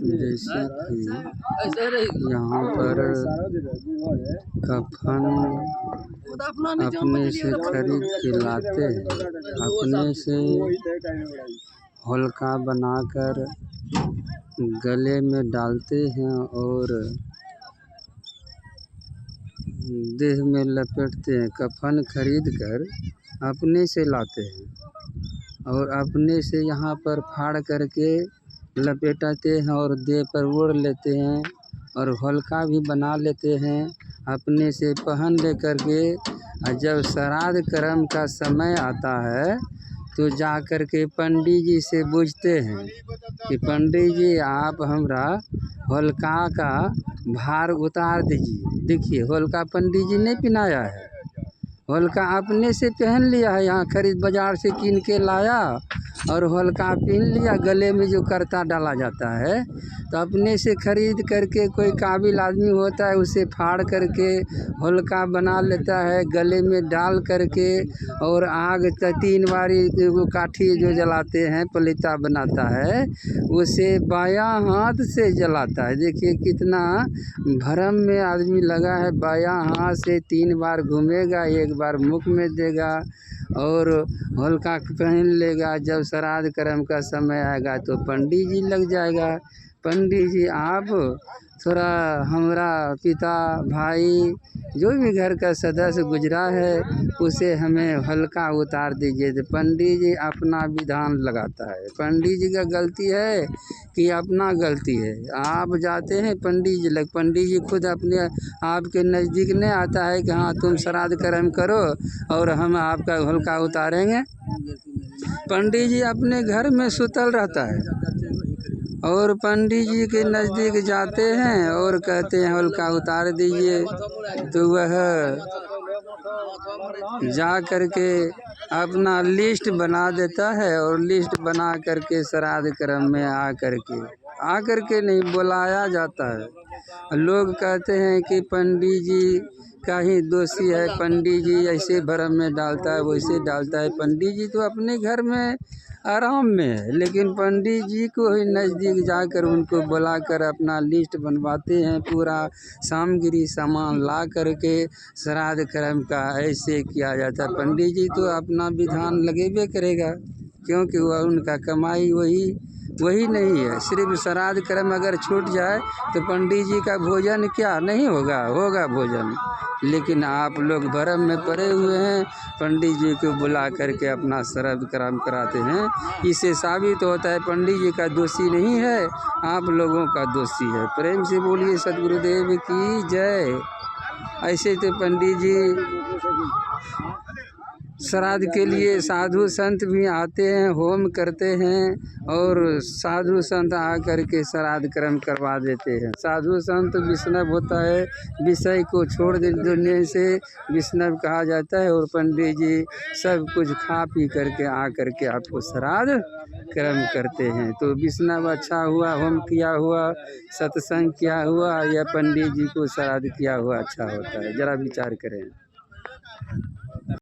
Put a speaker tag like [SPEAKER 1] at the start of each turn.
[SPEAKER 1] जैसे कि यहाँ पर कफन अपने से खरीद के लाते हैं, अपने से होलिका बनाकर गले में डालते हैं और देह में लपेटते हैं। कफन खरीद कर अपने से लाते हैं और अपने से यहाँ पर फाड़ करके लपेटाते हैं और देह पर ओढ़ लेते हैं और होलिका भी बना लेते हैं अपने से पहन ले करके। जब श्राद्ध कर्म का समय आता है तो जा कर के पंडित जी से पूछते हैं कि पंडित जी आप हमरा होलिका का भार उतार दीजिए। देखिए होलिका पंडित जी ने पहनाया है, होलिका अपने से पहन लिया है, यहाँ खरीद बाजार से कीन के लाया और होलिका पहन लिया। गले में जो करता डाला जाता है तो अपने से खरीद करके कोई काबिल आदमी होता है उसे फाड़ करके होलिका बना लेता है, गले में डाल करके और आग 3 बारी वो काठी जो जलाते हैं पलीता बनाता है उसे बायां हाथ से जलाता है। देखिए कितना भरम में आदमी लगा है, बायां हाथ से 3 बार घूमेगा, 1 बार मुख में देगा और होलिका पहन लेगा। जब श्राद्ध कर्म का समय आएगा तो पंडित जी लग जाएगा। पंडित जी आप थोड़ा हमारा पिता भाई जो भी घर का सदस्य गुजरा है उसे हमें होलिका उतार दीजिए। तो पंडित जी अपना विधान लगाता है। पंडित जी का गलती है कि अपना गलती है। आप जाते हैं पंडित जी लग, पंडित जी खुद अपने आपके नज़दीक नहीं आता है कि हाँ तुम श्राद्ध कर्म करो और हम आपका होलिका उतारेंगे। पंडित जी अपने घर में सुतल रहता है और पंडित जी के नज़दीक जाते हैं और कहते हैं होलिका उतार दीजिए तो वह जा करके अपना लिस्ट बना देता है और लिस्ट बना करके श्राद्ध कर्म में आकर के नहीं बुलाया जाता है। लोग कहते हैं कि पंडित जी का ही दोषी है, पंडित जी ऐसे भरम में डालता है वैसे डालता है। पंडित जी तो अपने घर में आराम में है, लेकिन पंडित जी को ही नज़दीक जाकर उनको बुलाकर अपना लिस्ट बनवाते हैं। पूरा सामग्री सामान ला करके श्राद्ध कर्म का ऐसे किया जाता है। पंडित जी तो अपना विधान लगेबे करेगा क्योंकि वह उनका कमाई वही नहीं है। सिर्फ श्राद्ध कर्म अगर छूट जाए तो पंडित जी का भोजन क्या नहीं होगा भोजन। लेकिन आप लोग भरम में पड़े हुए हैं, पंडित जी को बुला करके अपना श्राद्ध कर्म कराते हैं। इससे साबित होता है पंडित जी का दोषी नहीं है, आप लोगों का दोषी है। प्रेम से बोलिए सद्गुरुदेव की जय। ऐसे तो पंडित जी श्राद्ध के लिए साधु संत भी आते हैं, होम करते हैं और साधु संत आकर के श्राद्ध कर्म करवा देते हैं। साधु संत वैष्णव होता है, विषय को छोड़ देने से वैष्णव कहा जाता है और पंडित जी सब कुछ खा पी करके आकर के आपको श्राद्ध कर्म करते हैं। तो वैष्णव अच्छा हुआ, होम किया हुआ, सत्संग किया हुआ या पंडित जी को श्राद्ध किया हुआ अच्छा होता है। जरा विचार करें।